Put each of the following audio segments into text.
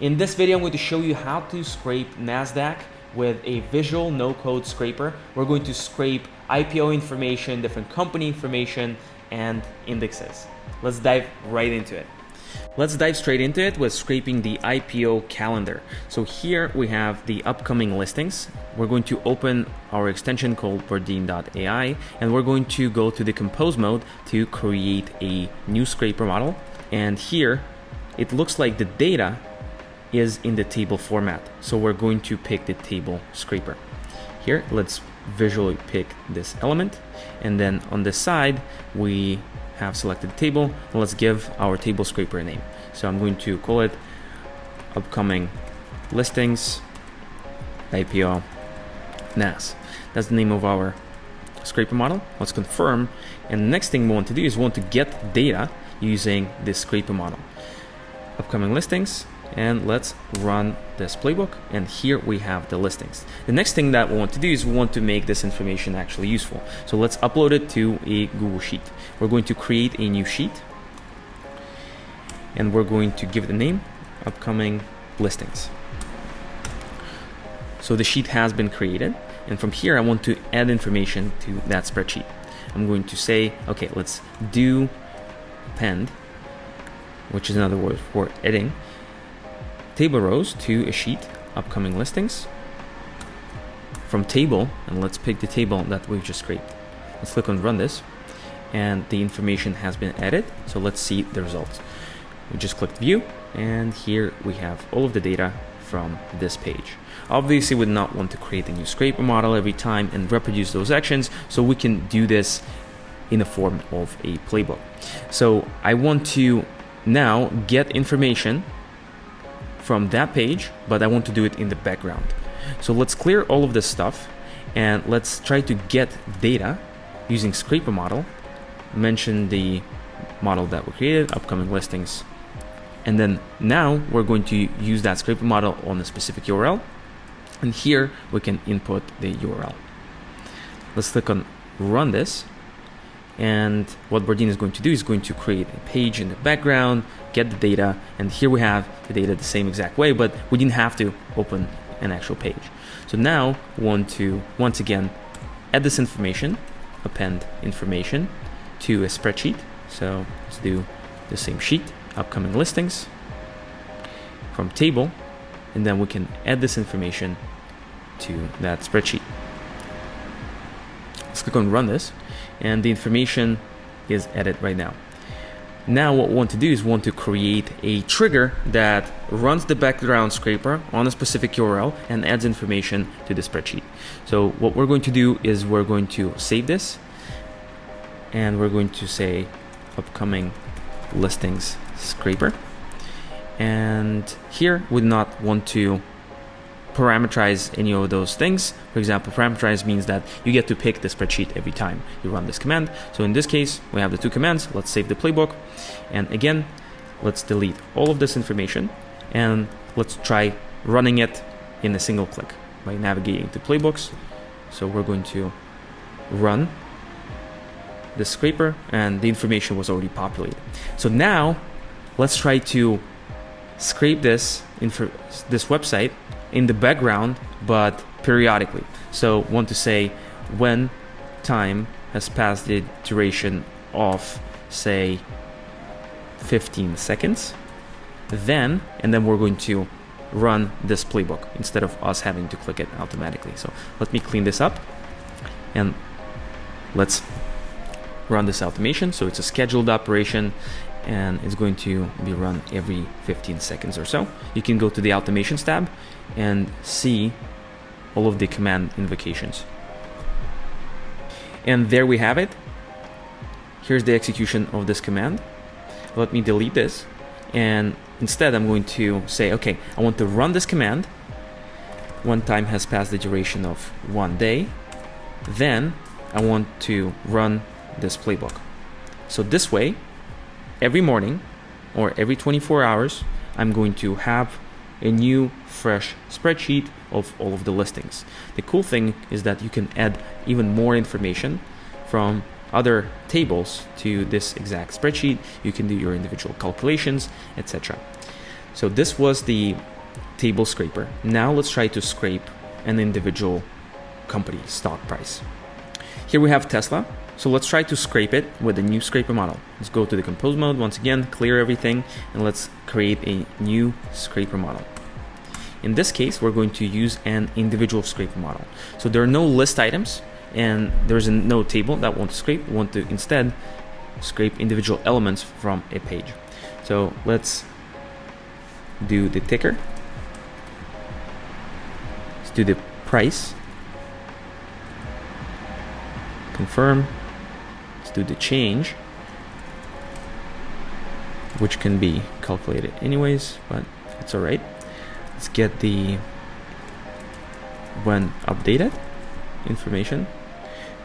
In this video, I'm going to show you how to scrape Nasdaq with a visual no-code scraper. We're going to scrape IPO information, different company information, and indexes. Let's dive right into it. Let's dive straight into it with scraping the IPO calendar. So here we have the upcoming listings. We're going to open our extension called Bardeen.ai, and we're going to go to the compose mode to create a new scraper model. And here it looks like the data is in the table format. So we're going to pick the table scraper. Here, let's visually pick this element. And then on the side, we have selected table. And let's give our table scraper a name. So I'm going to call it upcoming listings IPO NAS. That's the name of our scraper model. Let's confirm. And the next thing we want to do is we want to get data using this scraper model. Upcoming listings. And let's run this playbook, and here we have the listings. The next thing that we want to do is we want to make this information actually useful. So let's upload it to a Google Sheet. We're going to create a new sheet, and we're going to give it a name, upcoming listings. So the sheet has been created, and from here I want to add information to that spreadsheet. I'm going to say, okay, let's do append, which is another word for adding table rows to a sheet, upcoming listings, from table, and let's pick the table that we've just scraped. Let's click on run this, and the information has been added. So let's see the results. We just clicked view, and here we have all of the data from this page. Obviously, we would not want to create a new scraper model every time and reproduce those actions, so we can do this in the form of a playbook. So I want to now get information from that page, but I want to do it in the background. So let's clear all of this stuff, and let's try to get data using scraper model. Mention the model that we created, upcoming listings, and then now we're going to use that scraper model on a specific URL, and here we can input the URL. Let's click on run this, and what Bardeen is going to do is going to create a page in the background, get the data, and here we have the data the same exact way, but we didn't have to open an actual page. So now we want to once again add this information, append information to a spreadsheet. So let's do the same sheet, upcoming listings, from table, and then we can add this information to that spreadsheet. Let's click on run this, and the information is added right now. Now what we want to do is we want to create a trigger that runs the background scraper on a specific URL and adds information to the spreadsheet. So what we're going to do is we're going to save this, and we're going to say upcoming listings scraper. And here we do not want to parameterize any of those things. For example, parameterize means that you get to pick the spreadsheet every time you run this command. So in this case, we have the two commands. Let's save the playbook. And again, let's delete all of this information, and let's try running it in a single click by navigating to playbooks. So we're going to run the scraper, and the information was already populated. So now let's try to scrape this website in the background, but periodically. So want to say when time has passed the duration of, say, 15 seconds, then, and then we're going to run this playbook instead of us having to click it automatically. So let me clean this up, and let's run this automation. So it's a scheduled operation, and it's going to be run every 15 seconds or so. You can go to the automations tab and see all of the command invocations. And there we have it. Here's the execution of this command. Let me delete this, and instead I'm going to say, okay, I want to run this command when time has passed the duration of 1 day. Then I want to run this playbook. So this way, every morning or every 24 hours, I'm going to have a new fresh spreadsheet of all of the listings. The cool thing is that you can add even more information from other tables to this exact spreadsheet. You can do your individual calculations, etc. So this was the table scraper. Now let's try to scrape an individual company stock price. Here we have Tesla. So let's try to scrape it with the new scraper model. Let's go to the compose mode once again, clear everything, and let's create a new scraper model. In this case, we're going to use an individual scraper model. So there are no list items and there's no table that we want to scrape. We want to instead scrape individual elements from a page. So let's do the ticker. Let's do the price. Confirm. Let's do the change, which can be calculated anyways, but it's all right. Let's get the when updated information,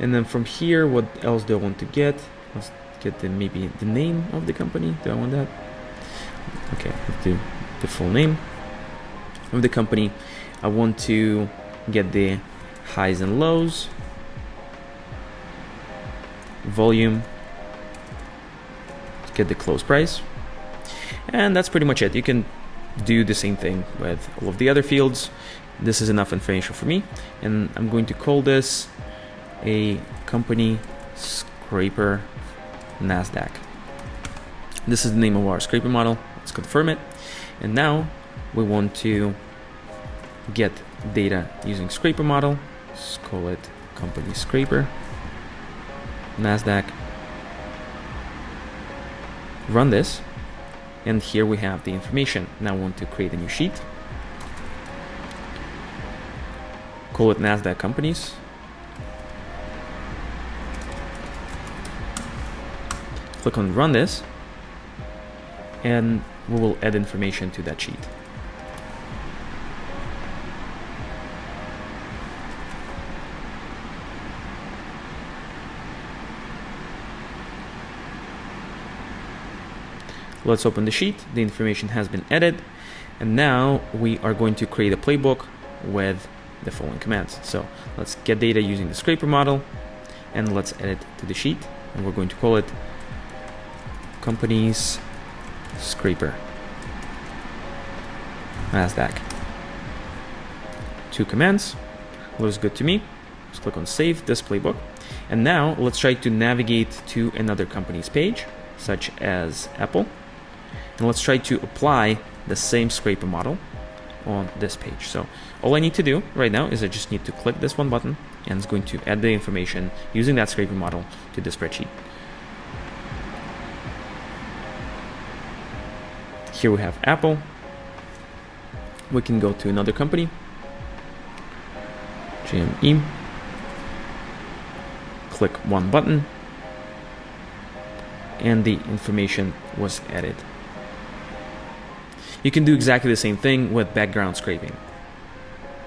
and then from here, what else do I want to get? Let's get maybe the name of the company. Do I want that? Okay, let's do the full name of the company. I want to get the highs and lows, volume, let's get the close price, and that's pretty much it. You can do the same thing with all of the other fields. This is enough information for me, and I'm going to call this a company scraper Nasdaq. This is the name of our scraper model. Let's confirm it, and now we want to get data using scraper model. Let's call it company scraper Nasdaq. Run this, and here we have the information. Now I want to create a new sheet. Call it Nasdaq companies. Click on run this, and we will add information to that sheet. Let's open the sheet. The information has been added, and now we are going to create a playbook with the following commands. So let's get data using the scraper model, and let's add it to the sheet, and we're going to call it companies scraper Nasdaq. 2 commands. Looks good to me. Let's click on save this playbook, and now let's try to navigate to another company's page, such as Apple. And let's try to apply the same scraper model on this page. So all I need to do right now is I just need to click this one button, and it's going to add the information using that scraper model to the spreadsheet. Here we have Apple. We can go to another company, GME. Click one button, and the information was added. You can do exactly the same thing with background scraping.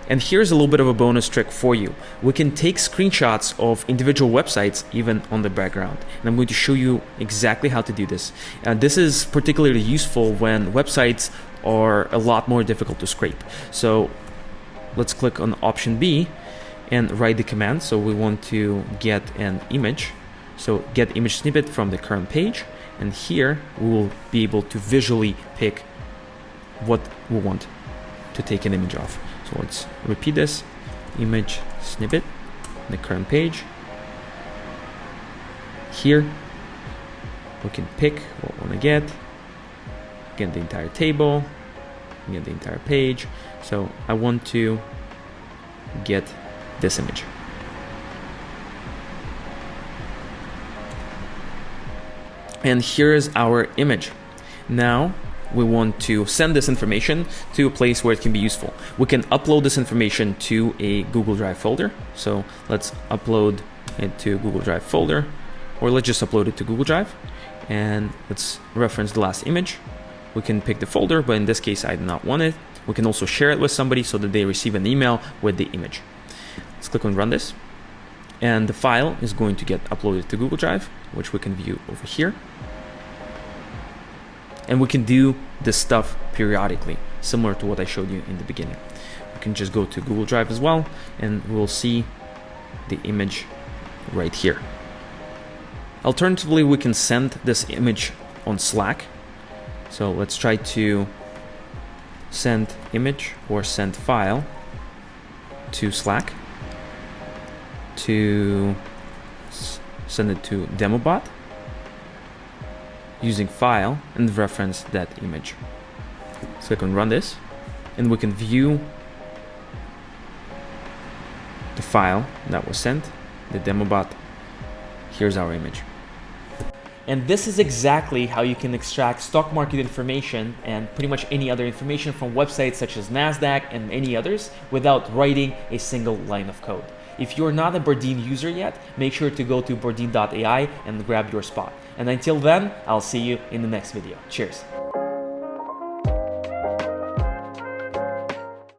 And here's a little bit of a bonus trick for you. We can take screenshots of individual websites even on the background. And I'm going to show you exactly how to do this. This is particularly useful when websites are a lot more difficult to scrape. So let's click on option B and write the command. So we want to get an image. So get image snippet from the current page. And here we will be able to visually pick what we want to take an image of. So let's repeat this. Image snippet, the current page. Here we can pick what we want to get the entire table, get the entire page. So I want to get this image. And here's our image. Now we want to send this information to a place where it can be useful. We can upload this information to a Google Drive folder. So let's upload it to Google Drive folder, or let's just upload it to Google Drive, and let's reference the last image. We can pick the folder, but in this case I do not want it. We can also share it with somebody so that they receive an email with the image. Let's click on run this, and the file is going to get uploaded to Google Drive, which we can view over here. And we can do this stuff periodically, similar to what I showed you in the beginning. We can just go to Google Drive as well, and we'll see the image right here. Alternatively, we can send this image on Slack. So let's try to send image or send file to Slack to send it to DemoBot using file and reference that image. So I can run this and we can view the file that was sent, the DemoBot. Here's our image. And this is exactly how you can extract stock market information and pretty much any other information from websites such as Nasdaq and any others without writing a single line of code. If you're not a Bardeen user yet, make sure to go to bardeen.ai and grab your spot. And until then, I'll see you in the next video. Cheers.